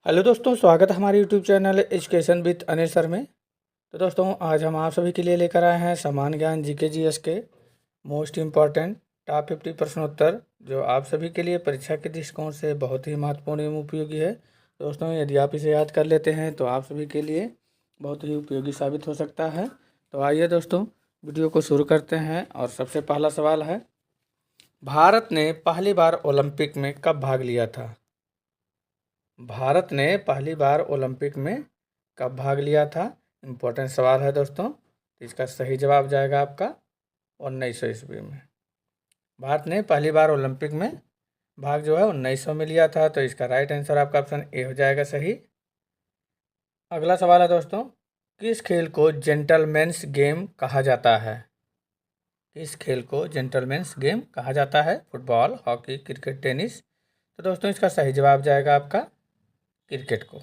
Hello दोस्तों, स्वागत है हमारे YouTube channel education with Anil sir में। तो दोस्तों, आज हम आप सभी के लिए लेकर आए हैं सामान्य ज्ञान जीके जीएस के मोस्ट इम्पॉर्टेंट टॉप 50 प्रश्नोत्तर, जो आप सभी के लिए परीक्षा के दृष्टिकोण से बहुत ही महत्वपूर्ण एवं उपयोगी है। दोस्तों, यदि आप इसे याद कर लेते हैं तो आप सभी के लिए बहुत ही उपयोगी साबित हो सकता है। तो आइए दोस्तों, वीडियो को शुरू करते हैं। और सबसे पहला सवाल है, भारत ने पहली बार ओलंपिक में कब भाग लिया था? भारत ने पहली बार ओलंपिक में कब भाग लिया था? इम्पोर्टेंट सवाल है दोस्तों। इसका सही जवाब जाएगा आपका 1900 ईस्वी में। भारत ने पहली बार ओलंपिक में भाग जो है 1900 में लिया था। तो इसका राइट आंसर आपका ऑप्शन ए हो जाएगा सही। अगला सवाल है दोस्तों, किस खेल को जेंटलमैन्स गेम कहा जाता है? किस खेल को जेंटलमैन्स गेम कहा जाता है? Football, hockey, cricket, tennis? तो दोस्तों, इसका सही जवाब जाएगा आपका क्रिकेट को।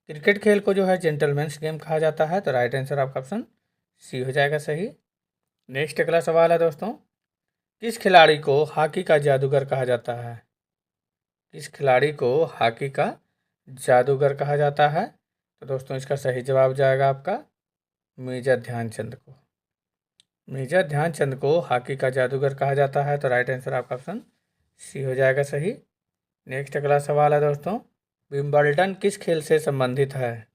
क्रिकेट खेल को जो है जेंटलमैन्स गेम कहा जाता है। तो राइट आंसर आपका ऑप्शन सी हो जाएगा सही। नेक्स्ट अगला सवाल है दोस्तों, किस खिलाड़ी को हॉकी का जादूगर कहा जाता है? किस खिलाड़ी को हॉकी का जादूगर कहा जाता है? तो दोस्तों, इसका सही जवाब जाएगा आपका मेजर ध्यानचंद को। मेजर ध्यानचंद को हॉकी का जादूगर कहा जाता है। तो राइट आंसर आपका ऑप्शन सी हो जाएगा सही। नेक्स्ट अगला सवाल है दोस्तों, विंबलडन किस खेल से संबंधित है?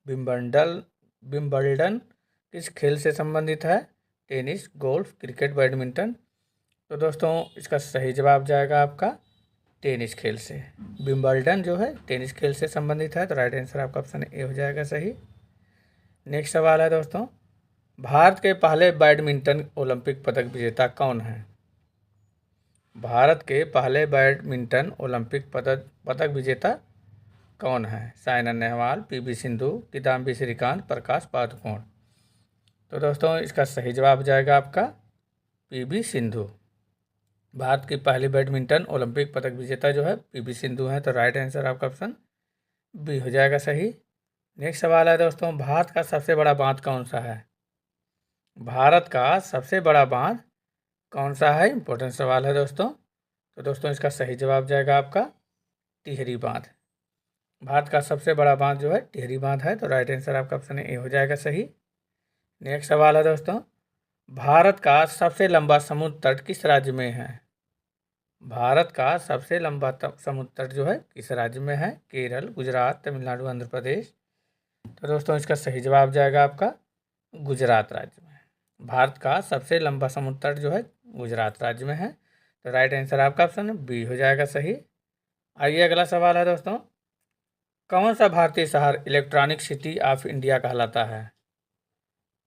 विंबलडन किस खेल से संबंधित है? Tennis, golf, cricket, badminton? तो दोस्तों, इसका सही जवाब जाएगा आपका टेनिस खेल से। विंबलडन जो है टेनिस खेल से संबंधित है। तो राइट आंसर आपका ऑप्शन ए हो जाएगा सही। नेक्स्ट सवाल है दोस्तों, भारत के पहले बैडमिंटन ओलंपिक पदक विजेता कौन है? भारत के पहले बैडमिंटन ओलंपिक पदक विजेता कौन है? साइना नेहवाल, पीवी सिंधु, किदाम्बी श्रीकांत, प्रकाश पादुकोण? तो दोस्तों, इसका सही जवाब जाएगा आपका पीवी सिंधु। भारत की पहली बैडमिंटन ओलंपिक पदक विजेता जो है पीवी सिंधु है। तो राइट आंसर आपका ऑप्शन बी हो जाएगा सही। नेक्स्ट सवाल है दोस्तों, भारत का सबसे बड़ा बांध कौन सा है? भारत का सबसे बड़ा बांध कौन सा है? इंपॉर्टेंट सवाल है दोस्तों। तो दोस्तों, इसका सही जवाब जाएगा आपका टिहरी बांध। भारत का सबसे बड़ा बांध जो है टिहरी बांध है। तो राइट आंसर आपका ऑप्शन ए हो जाएगा सही। नेक्स्ट सवाल है दोस्तों, भारत का सबसे लंबा समुद्र तट किस राज्य में है? भारत का सबसे लंबा समुद्र तट जो है किस राज्य में है? केरल, गुजरात, तमिलनाडु, आंध्र प्रदेश? तो दोस्तों, इसका सही जवाब जाएगा आपका गुजरात राज्य में। भारत का सबसे लंबा समुद्र तट जो है गुजरात राज्य में है। तो राइट आंसर आपका ऑप्शन बी हो जाएगा सही। आइए अगला सवाल है दोस्तों, कौन सा भारतीय शहर इलेक्ट्रॉनिक सिटी ऑफ इंडिया कहलाता है?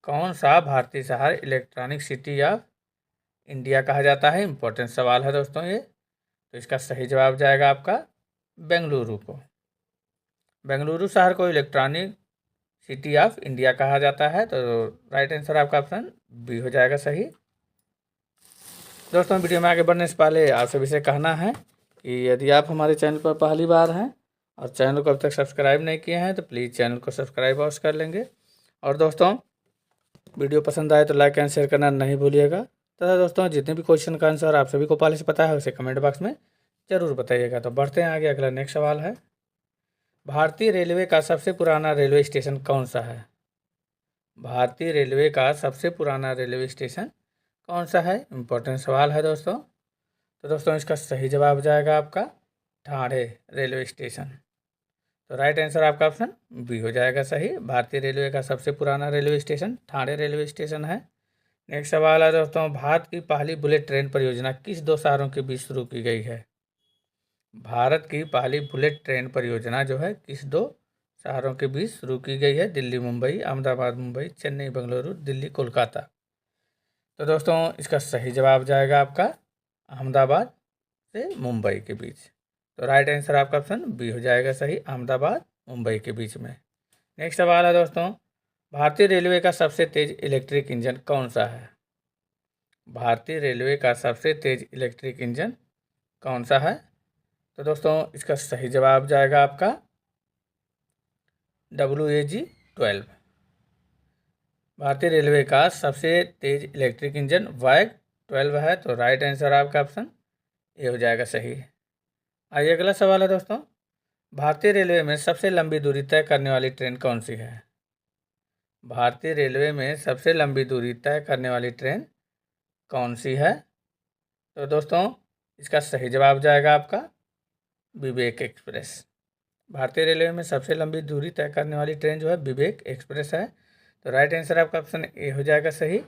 कौन सा भारतीय शहर इलेक्ट्रॉनिक सिटी ऑफ इंडिया कहा जाता है? इंपॉर्टेंट सवाल है दोस्तों ये। तो इसका सही जवाब जाएगा आपका बेंगलुरु को। बेंगलुरु शहर को इलेक्ट्रॉनिक सिटी ऑफ इंडिया कहा जाता है। तो राइट आंसर आपका ऑप्शन बी हो जाएगा सही। दोस्तों, वीडियो में आगे बढ़ने से पहले आप सभी से कहना है कि यदि आप हमारे चैनल पर पहली बार हैं और चैनल को अब तक सब्सक्राइब नहीं किए हैं तो प्लीज़ चैनल को सब्सक्राइब अवश्य कर लेंगे। और दोस्तों, वीडियो पसंद आए तो लाइक एंड शेयर करना नहीं भूलिएगा। तथा दोस्तों, जितने भी क्वेश्चन का आंसर आप सभी को पहले से पता है उसे कमेंट बॉक्स में ज़रूर बताइएगा। तो बढ़ते हैं आगे। अगला नेक्स्ट सवाल है, भारतीय रेलवे का सबसे पुराना रेलवे स्टेशन कौन सा है? भारतीय रेलवे का सबसे पुराना रेलवे स्टेशन कौन सा है? इंपॉर्टेंट सवाल है दोस्तों। तो दोस्तों, इसका सही जवाब जाएगा आपका ठाणे रेलवे स्टेशन। तो राइट आंसर आपका ऑप्शन बी हो जाएगा सही। भारतीय रेलवे का सबसे पुराना railway station Thane railway station है। नेक्स्ट सवाल है दोस्तों, भारत की पहली बुलेट ट्रेन परियोजना किस दो शहरों के बीच शुरू की गई है? भारत की पहली बुलेट ट्रेन परियोजना जो है किस दो शहरों के बीच शुरू की गई है? दिल्ली मुंबई, अहमदाबाद मुंबई, चेन्नई बेंगलुरु, दिल्ली कोलकाता? तो दोस्तों, इसका सही जवाब जाएगा आपका अहमदाबाद से मुंबई के बीच। तो राइट आंसर आपका ऑप्शन बी हो जाएगा सही, अहमदाबाद मुंबई के बीच में। नेक्स्ट सवाल है दोस्तों, भारतीय रेलवे का सबसे तेज इलेक्ट्रिक इंजन कौन सा है? भारतीय रेलवे का सबसे तेज इलेक्ट्रिक इंजन कौन सा है? तो दोस्तों, इसका सही जवाब जाएगा आपका WAG-12। भारतीय रेलवे का सबसे तेज इलेक्ट्रिक इंजन WAG-12 है। तो राइट आंसर आपका ऑप्शन ए हो जाएगा सही। आइए अगला सवाल है दोस्तों, भारतीय रेलवे में सबसे लंबी दूरी तय करने वाली ट्रेन कौन सी है? भारतीय रेलवे में सबसे लंबी दूरी तय करने वाली ट्रेन कौन सी है? तो दोस्तों इसका सही जवाब जाएगा आपका विवेक एक्सप्रेस। भारतीय रेलवे में सबसे लंबी दूरी तय करने वाली ट्रेन जो है विवेक एक्सप्रेस है। तो राइट आंसर आपका ऑप्शन ए हो जाएगा सही।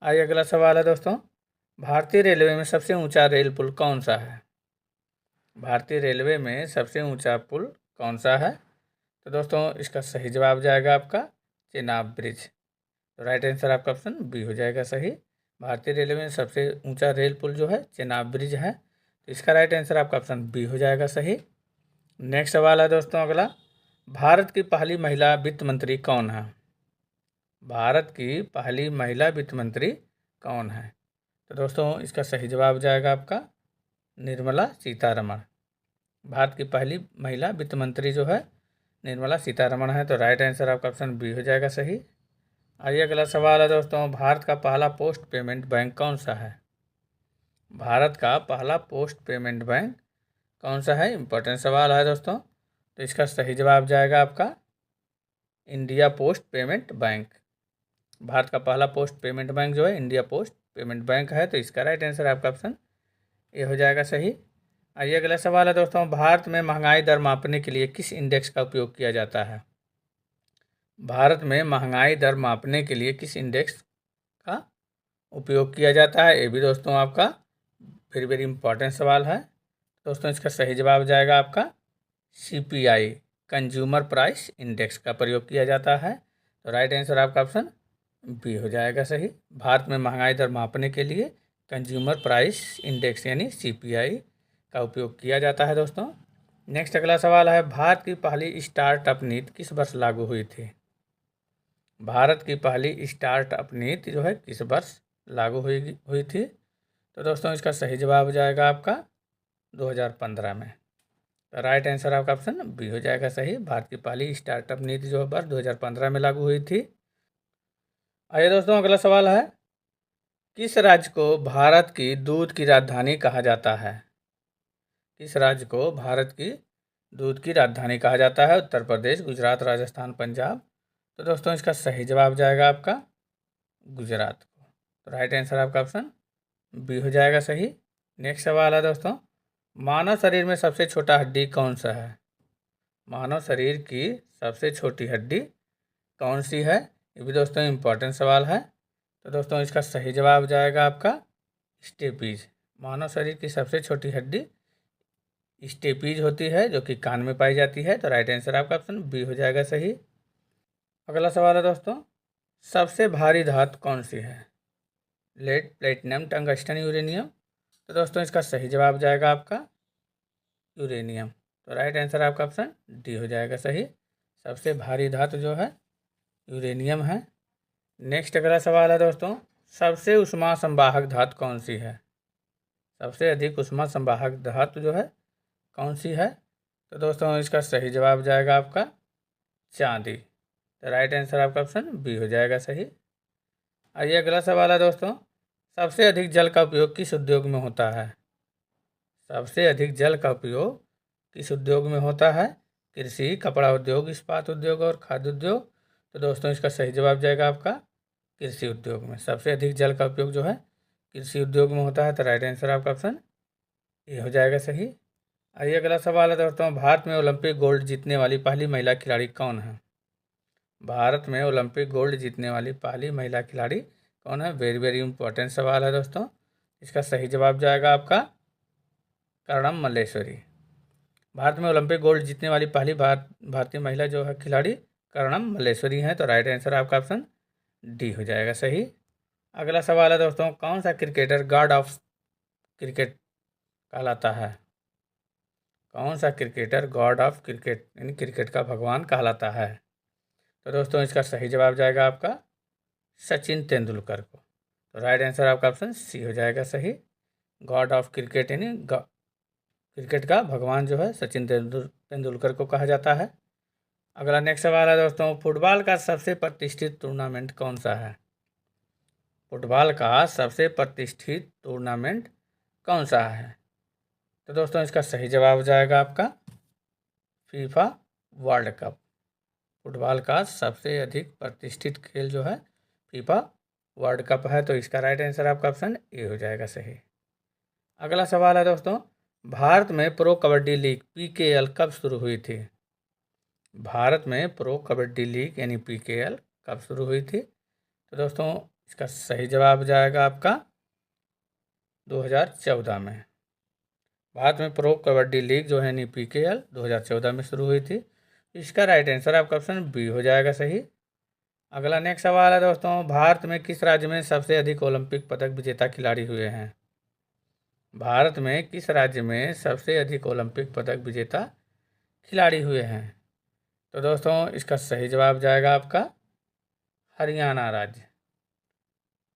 आइए अगला सवाल है दोस्तों, भारतीय रेलवे में सबसे ऊंचा रेल पुल कौन सा है? भारतीय रेलवे में सबसे ऊंचा पुल कौन सा है? तो दोस्तों इसका सही जवाब जाएगा आपका चेनाब ब्रिज। तो राइट आंसर आपका ऑप्शन बी हो जाएगा सही। भारतीय रेलवे में सबसे ऊंचा रेल पुल जो है चेनाब ब्रिज है। तो इसका राइट आंसर आपका ऑप्शन बी हो जाएगा सही। नेक्स्ट सवाल है दोस्तों अगला, भारत की पहली महिला वित्त मंत्री कौन है? भारत की पहली महिला वित्त मंत्री कौन है? तो दोस्तों इसका सही जवाब जाएगा आपका निर्मला सीतारमण। भारत की पहली महिला वित्त मंत्री जो है निर्मला सीतारमण है। तो राइट आंसर आपका ऑप्शन बी हो जाएगा सही। आइए अगला सवाल है दोस्तों, भारत का पहला पोस्ट पेमेंट बैंक कौन सा है? भारत का पहला पोस्ट पेमेंट बैंक कौन सा है? इंपॉर्टेंट सवाल है दोस्तों। तो इसका सही जवाब जाएगा आपका India post payment bank. Bharat का पहला पोस्ट पेमेंट बैंक जो है इंडिया पोस्ट पेमेंट बैंक है। तो इसका राइट आंसर आपका ऑप्शन ए हो जाएगा सही। आइए अगला सवाल है दोस्तों, भारत में महंगाई दर मापने के लिए किस इंडेक्स का उपयोग किया जाता है? भारत में महंगाई दर मापने के लिए किस इंडेक्स का उपयोग किया जाता है? ये भी दोस्तों आपका वेरी वेरी इंपॉर्टेंट सवाल है दोस्तों। इसका सही जवाब जाएगा आपका CPI कंज्यूमर प्राइस इंडेक्स का प्रयोग किया जाता है। तो राइट आंसर आपका ऑप्शन बी हो जाएगा सही। भारत में महंगाई दर मापने के लिए कंज्यूमर प्राइस इंडेक्स यानी CPI का उपयोग किया जाता है दोस्तों। नेक्स्ट अगला सवाल है, भारत की पहली स्टार्टअप नीति किस वर्ष लागू हुई थी? भारत की पहली स्टार्टअप नीति जो है किस वर्ष लागू हुई थी? तो दोस्तों इसका सही जवाब जाएगा आपका 2015 में। तो राइट आंसर आपका ऑप्शन बी हो जाएगा सही। भारत की पहली स्टार्टअप नीति जो है वर्ष 2015 में लागू हुई थी। आइए दोस्तों अगला सवाल है, किस राज्य को भारत की दूध की राजधानी कहा जाता है? किस राज्य को भारत की दूध की राजधानी कहा जाता है? उत्तर प्रदेश, गुजरात, राजस्थान, पंजाब। तो दोस्तों इसका सही जवाब जाएगा आपका गुजरात को। तो राइट आंसर आपका ऑप्शन बी हो जाएगा सही। नेक्स्ट सवाल है दोस्तों, मानव शरीर में सबसे छोटा हड्डी कौन सा है? मानव शरीर की सबसे छोटी हड्डी कौन सी है? ये भी दोस्तों इम्पोर्टेंट सवाल है। तो दोस्तों इसका सही जवाब जाएगा आपका स्टेपीज। मानव शरीर की सबसे छोटी हड्डी स्टेपीज होती है जो कि कान में पाई जाती है। तो राइट आंसर आपका ऑप्शन बी हो जाएगा सही। अगला सवाल है दोस्तों, सबसे भारी धातु कौन सी है? Lead, platinum, tungsten, uranium. तो दोस्तों इसका सही जवाब जाएगा आपका यूरेनियम। तो राइट आंसर आपका ऑप्शन डी हो जाएगा सही। सबसे भारी धातु जो है यूरेनियम है। नेक्स्ट अगला सवाल है दोस्तों, सबसे ऊष्मा संवाहक धातु कौन सी है? सबसे अधिक ऊष्मा संवाहक धातु जो है कौन सी है? तो दोस्तों इसका सही जवाब जाएगा आपका चांदी। तो राइट आंसर आपका ऑप्शन बी हो जाएगा सही। आइए अगला सवाल है दोस्तों, सबसे अधिक जल का उपयोग किस उद्योग में होता है? सबसे अधिक जल का उपयोग किस उद्योग में होता है? कृषि, कपड़ा उद्योग, इस्पात उद्योग और खाद्य उद्योग। तो दोस्तों इसका सही जवाब जाएगा आपका कृषि उद्योग में। सबसे अधिक जल का उपयोग जो है कृषि उद्योग में होता है। तो राइट आंसर आपका ऑप्शन ए हो जाएगा सही। आइए अगला सवाल है दोस्तों, भारत में ओलंपिक गोल्ड जीतने वाली पहली महिला खिलाड़ी कौन है? भारत में ओलंपिक गोल्ड जीतने वाली पहली महिला खिलाड़ी कौन है? वेरी वेरी इंपॉर्टेंट सवाल है दोस्तों। इसका सही जवाब जाएगा आपका कर्णम मल्लेश्वरी। भारत में ओलंपिक गोल्ड जीतने वाली पहली भारतीय महिला जो है खिलाड़ी कर्णम मल्लेश्वरी हैं। तो राइट आंसर आपका ऑप्शन डी हो जाएगा सही। अगला सवाल है दोस्तों, कौन सा क्रिकेटर गॉड ऑफ क्रिकेट कहलाता है? कौन सा क्रिकेटर गॉड ऑफ क्रिकेट यानी क्रिकेट का भगवान कहलाता है? तो दोस्तों इसका सही जवाब जाएगा आपका सचिन तेंदुलकर को। तो राइट आंसर आपका ऑप्शन सी हो जाएगा सही। गॉड ऑफ क्रिकेट यानी क्रिकेट का भगवान जो है सचिन तेंदुलकर को कहा जाता है। अगला नेक्स्ट सवाल है दोस्तों, फुटबॉल का सबसे प्रतिष्ठित टूर्नामेंट कौन सा है? फुटबॉल का सबसे प्रतिष्ठित टूर्नामेंट कौन सा है? तो दोस्तों इसका सही जवाब जाएगा आपका फीफा वर्ल्ड कप। फुटबॉल का सबसे अधिक प्रतिष्ठित खेल जो है फीफा वर्ल्ड कप है, तो इसका राइट आंसर आपका ऑप्शन ए हो जाएगा सही। अगला सवाल है दोस्तों, भारत में प्रो कबड्डी लीग PKL कब शुरू हुई थी? भारत में प्रो कबड्डी लीग यानी PKL कब शुरू हुई थी? तो दोस्तों इसका सही जवाब जाएगा आपका 2014 में। भारत में प्रो कबड्डी लीग जो है यानी PKL 2014 में शुरू हुई थी। इसका राइट आंसर आपका ऑप्शन बी हो जाएगा सही। अगला नेक्स्ट सवाल है दोस्तों, भारत में किस राज्य में सबसे अधिक ओलंपिक पदक विजेता खिलाड़ी हुए हैं? भारत में किस राज्य में सबसे अधिक ओलंपिक पदक विजेता खिलाड़ी हुए हैं? तो दोस्तों इसका सही जवाब जाएगा आपका हरियाणा राज्य।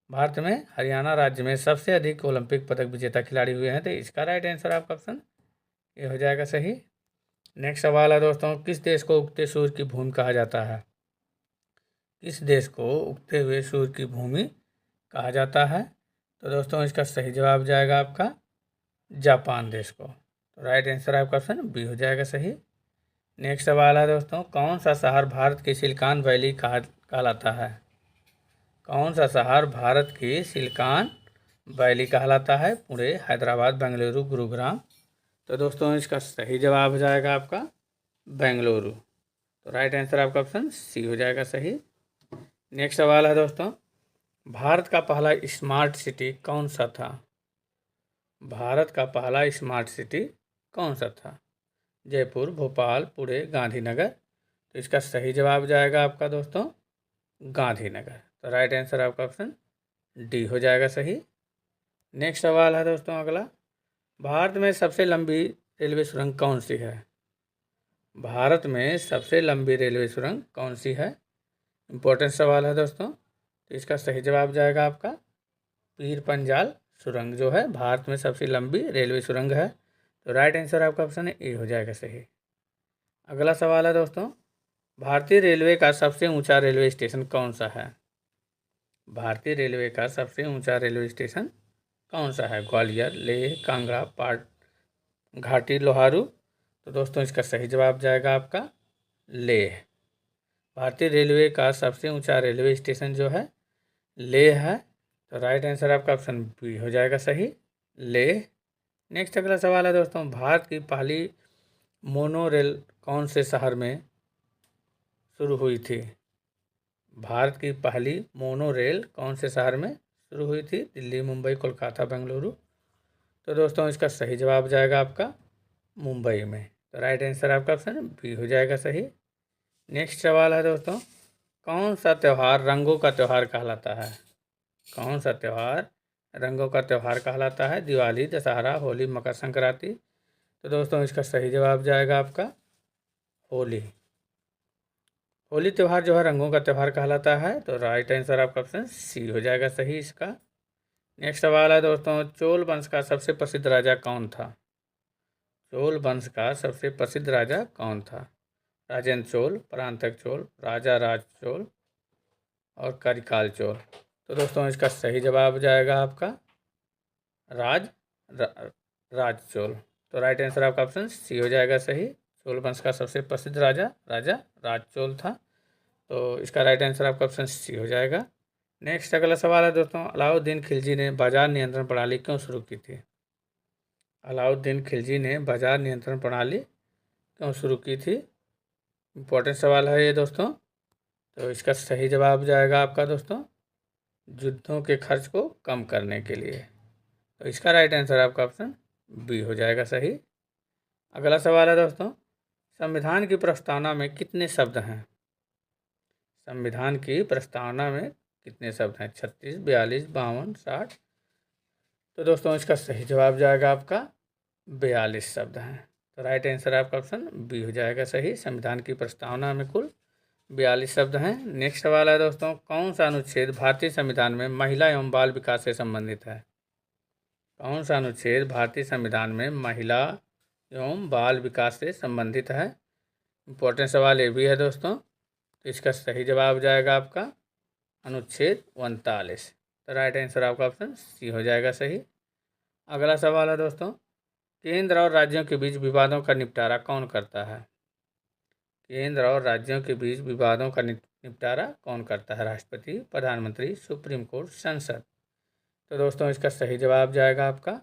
भारत में हरियाणा राज्य में सबसे अधिक ओलंपिक पदक विजेता खिलाड़ी हुए हैं, तो इसका राइट आंसर आपका ऑप्शन ये हो जाएगा सही। नेक्स्ट सवाल है दोस्तों, किस देश को उगते सूर्य की भूमि कहा जाता है? किस देश को उगते हुए सूर्य की भूमि कहा जाता है? तो दोस्तों इसका सही जवाब जाएगा आपका जापान देश को। तो राइट आंसर आपका ऑप्शन बी हो जाएगा सही। नेक्स्ट सवाल है दोस्तों, कौन सा शहर भारत की सिलिकॉन वैली कहलाता है? कौन सा शहर भारत की सिलिकॉन वैली कहलाता है? पुणे, हैदराबाद, बेंगलुरु, गुरुग्राम। तो दोस्तों इसका सही जवाब हो जाएगा आपका बेंगलुरु। तो राइट आंसर आपका ऑप्शन सी हो जाएगा सही। नेक्स्ट सवाल है दोस्तों, भारत का पहला स्मार्ट सिटी कौन सा था? भारत का पहला स्मार्ट सिटी कौन सा था? जयपुर, भोपाल, पुणे, गांधीनगर। तो इसका सही जवाब जाएगा आपका दोस्तों गांधीनगर। तो राइट आंसर आपका ऑप्शन डी हो जाएगा सही। नेक्स्ट सवाल है दोस्तों अगला, भारत में सबसे लंबी रेलवे सुरंग कौन सी है? भारत में सबसे लंबी रेलवे सुरंग कौन सी है? इम्पोर्टेंट सवाल है दोस्तों। तो इसका सही जवाब जाएगा आपका पीर पंजाल सुरंग जो है भारत में सबसे लंबी रेलवे सुरंग है। तो राइट आंसर आपका ऑप्शन ए हो जाएगा सही। अगला सवाल है दोस्तों, भारतीय रेलवे का सबसे ऊंचा रेलवे स्टेशन कौन सा है? भारतीय रेलवे का सबसे ऊंचा रेलवे स्टेशन कौन सा है? ग्वालियर, लेह, कांगड़ा, पाट, घाटी, लोहारू। तो दोस्तों इसका सही जवाब जाएगा आपका लेह। भारतीय रेलवे का सबसे ऊंचा रेलवे स्टेशन जो है लेह है। तो राइट आंसर आपका ऑप्शन बी हो जाएगा सही, लेह। नेक्स्ट अगला सवाल है दोस्तों, भारत की पहली मोनो रेल कौन से शहर में शुरू हुई थी? भारत की पहली मोनो रेल कौन से शहर में शुरू हुई थी? दिल्ली, मुंबई, कोलकाता, बेंगलुरु। तो दोस्तों इसका सही जवाब जाएगा आपका मुंबई में। तो राइट आंसर आपका ऑप्शन बी हो जाएगा सही। नेक्स्ट सवाल है दोस्तों, कौन सा त्यौहार रंगों का त्यौहार कहलाता है? कौन सा त्यौहार रंगों का त्यौहार कहलाता है? दिवाली, दशहरा, होली, मकर संक्रांति। तो दोस्तों इसका सही जवाब जाएगा आपका होली। होली त्यौहार जो है रंगों का त्यौहार कहलाता है। तो राइट आंसर आपका ऑप्शन सी हो जाएगा सही इसका। नेक्स्ट सवाल है दोस्तों, चोल वंश का सबसे प्रसिद्ध राजा कौन था? चोल वंश का सबसे प्रसिद्ध राजा कौन था? राजेंद्र चोल, परांतक चोल, राजा राज चोल और करिकाल चोल। तो दोस्तों इसका सही जवाब जाएगा आपका राज चोल। तो राइट आंसर आपका ऑप्शन सी हो जाएगा सही। चोल वंश का सबसे प्रसिद्ध राजा राज चोल था। तो इसका राइट आंसर आपका ऑप्शन सी हो जाएगा। नेक्स्ट अगला सवाल है दोस्तों, अलाउद्दीन खिलजी ने बाजार नियंत्रण प्रणाली क्यों शुरू की थी? अलाउद्दीन खिलजी ने बाजार नियंत्रण प्रणाली क्यों शुरू की थी? इम्पोर्टेंट सवाल है ये दोस्तों। तो इसका सही जवाब जाएगा आपका दोस्तों युद्धों के खर्च को कम करने के लिए। तो इसका राइट आंसर आपका ऑप्शन बी हो जाएगा सही। अगला सवाल है दोस्तों, संविधान की प्रस्तावना में कितने शब्द हैं? संविधान की प्रस्तावना में कितने शब्द हैं? 36, 42, 52, 60। तो दोस्तों इसका सही जवाब जाएगा आपका 42 शब्द हैं। तो राइट आंसर आपका ऑप्शन बी हो जाएगा सही। संविधान की प्रस्तावना में कुल 42 शब्द हैं। नेक्स्ट सवाल है दोस्तों, कौन सा अनुच्छेद भारतीय संविधान में महिला एवं बाल विकास से संबंधित है? कौन सा अनुच्छेद भारतीय संविधान में महिला एवं बाल विकास से संबंधित है? इम्पोर्टेंट सवाल ये भी है दोस्तों। तो इसका सही जवाब जाएगा आपका अनुच्छेद 39। तो राइट आंसर आपका ऑप्शन सी हो जाएगा सही। अगला सवाल है दोस्तों, केंद्र और राज्यों के बीच विवादों का निपटारा कौन करता है? केंद्र और राज्यों के बीच विवादों का निपटारा कौन करता है? राष्ट्रपति, प्रधानमंत्री, सुप्रीम कोर्ट, संसद। तो दोस्तों इसका सही जवाब जाएगा आपका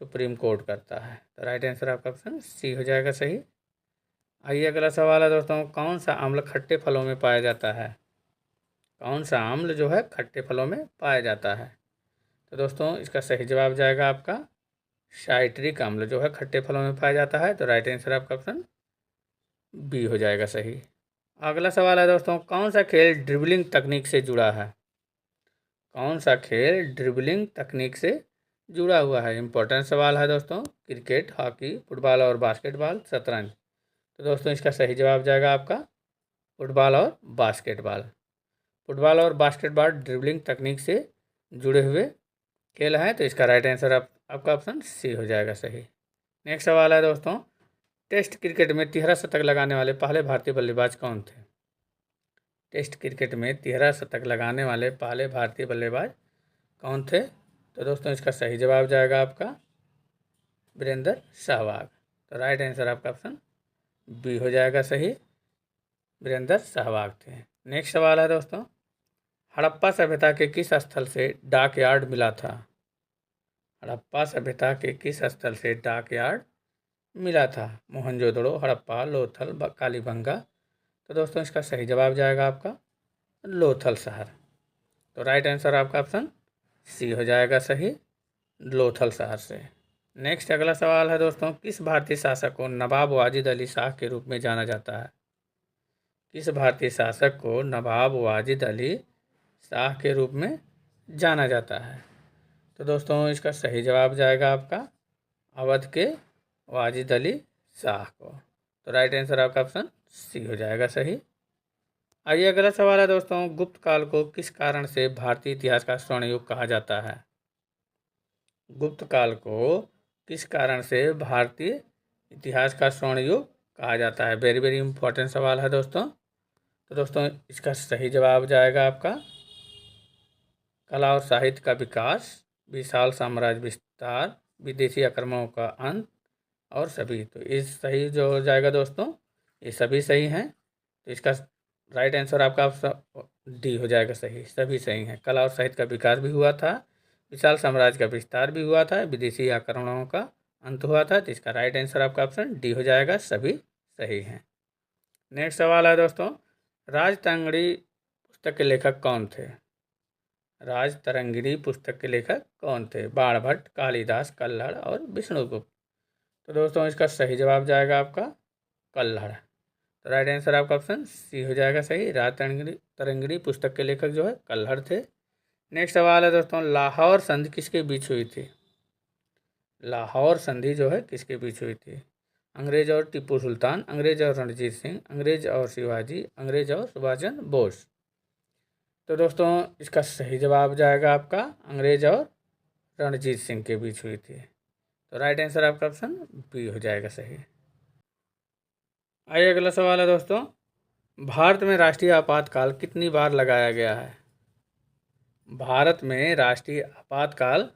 सुप्रीम कोर्ट करता है। तो राइट आंसर आपका ऑप्शन सी हो जाएगा सही। आइए अगला सवाल है दोस्तों, कौन सा अम्ल खट्टे फलों में पाया जाता है? कौन सा अम्ल जो है खट्टे फलों में पाया जाता है? तो दोस्तों इसका सही जवाब जाएगा आपका साइट्रिक अम्ल जो है खट्टे फलों में पाया जाता है। तो राइट आंसर आपका ऑप्शन बी हो जाएगा सही। अगला सवाल है दोस्तों, कौन सा खेल ड्रिबलिंग तकनीक से जुड़ा है? कौन सा खेल ड्रिबलिंग तकनीक से जुड़ा हुआ है? इंपॉर्टेंट सवाल है दोस्तों। क्रिकेट, हॉकी, फुटबॉल और बास्केटबॉल, शतरंज। तो दोस्तों इसका सही जवाब जाएगा आपका फुटबॉल और बास्केटबॉल। फुटबॉल और बास्केटबॉल ड्रिबलिंग तकनीक से जुड़े हुए खेल हैं। तो इसका राइट आंसर आपका ऑप्शन सी हो जाएगा सही। नेक्स्ट सवाल है दोस्तों, टेस्ट क्रिकेट में 13 शतक लगाने वाले पहले भारतीय बल्लेबाज कौन थे? टेस्ट क्रिकेट में 13 शतक लगाने वाले पहले भारतीय बल्लेबाज कौन थे? तो दोस्तों इसका सही जवाब जाएगा आपका वीरेंद्र सहवाग। तो राइट आंसर आपका ऑप्शन बी हो जाएगा सही, वीरेंद्र सहवाग थे। नेक्स्ट सवाल है दोस्तों, हड़प्पा सभ्यता के किस स्थल से डाक यार्ड मिला था? हड़प्पा सभ्यता के किस स्थल से डाक यार्ड मिला था? मोहनजोदड़ो, हड़प्पा, लोथल, कालीबंगा। तो दोस्तों इसका सही जवाब जाएगा आपका लोथल शहर। तो राइट आंसर आपका ऑप्शन सी हो जाएगा सही, लोथल शहर से। नेक्स्ट अगला सवाल है दोस्तों, किस भारतीय शासक को नवाब वाजिद अली शाह के रूप में जाना जाता है? किस भारतीय शासक को नवाब वाजिद अली शाह के रूप में जाना जाता है? तो दोस्तों इसका सही जवाब जाएगा आपका अवध के वाजिद अली शाह को। तो राइट आंसर आपका ऑप्शन सी हो जाएगा सही। आइए अगला सवाल है दोस्तों, गुप्त काल को किस कारण से भारतीय इतिहास का स्वर्ण युग कहा जाता है? गुप्त काल को किस कारण से भारतीय इतिहास का स्वर्ण युग कहा जाता है? वेरी वेरी इंपॉर्टेंट सवाल है दोस्तों। तो दोस्तों इसका सही जवाब जाएगा आपका कला और साहित्य का विकास, विशाल साम्राज्य विस्तार, विदेशी आक्रमणों का अंत और सभी। तो इस सही जो हो जाएगा दोस्तों, ये सभी सही हैं। तो इसका राइट आंसर आपका डी हो जाएगा सही, सभी सही हैं। कला और साहित्य का विकास भी हुआ था, विशाल साम्राज्य का विस्तार भी हुआ था, विदेशी आक्रमणों का अंत हुआ था। तो इसका राइट आंसर आपका ऑप्शन डी हो जाएगा, सभी सही हैं। नेक्स्ट सवाल है दोस्तों, राजतरंगिणी पुस्तक के लेखक कौन थे? राजतरंगिणी पुस्तक के लेखक कौन थे? बाणभट्ट, कालिदास, कल्हड़ और विष्णुगुप्त। तो दोस्तों इसका सही जवाब जाएगा आपका कल्हड़। तो राइट आंसर आपका ऑप्शन सी हो जाएगा सही, राजतरंगिणी पुस्तक के लेखक जो है कल्हड़ थे। नेक्स्ट सवाल है दोस्तों, लाहौर संधि किसके बीच हुई थी? लाहौर संधि जो है किसके बीच हुई थी? अंग्रेज और टीपू सुल्तान, अंग्रेज और रणजीत सिंह, अंग्रेज और शिवाजी, अंग्रेज और सुभाष चंद्र बोस। तो दोस्तों इसका सही जवाब जाएगा आपका अंग्रेज और रणजीत सिंह के बीच हुई थी। तो राइट आंसर आपका ऑप्शन बी हो जाएगा सही। आइए अगला सवाल है दोस्तों, भारत में राष्ट्रीय आपातकाल कितनी बार लगाया गया है? भारत में राष्ट्रीय आपातकाल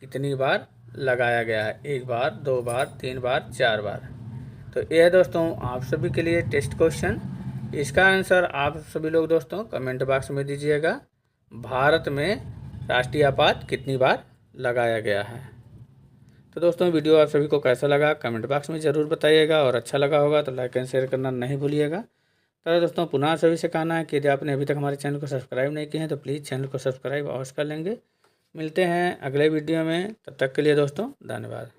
कितनी बार लगाया गया है? 1 बार, 2 बार, 3 बार, 4 बार। तो ये है दोस्तों आप सभी के लिए टेस्ट क्वेश्चन। इसका आंसर आप सभी लोग दोस्तों कमेंट बॉक्स में दीजिएगा। भारत में राष्ट्रीय आपात कितनी बार लगाया गया है? तो दोस्तों वीडियो आप सभी को कैसा लगा कमेंट बॉक्स में ज़रूर बताइएगा, और अच्छा लगा होगा तो लाइक एंड शेयर करना नहीं भूलिएगा। तो दोस्तों पुनः सभी से कहना है कि यदि आपने अभी तक हमारे चैनल को सब्सक्राइब नहीं किए हैं तो प्लीज़ चैनल को सब्सक्राइब अवश्य कर लेंगे। मिलते हैं अगले वीडियो में, तब तक के लिए दोस्तों धन्यवाद।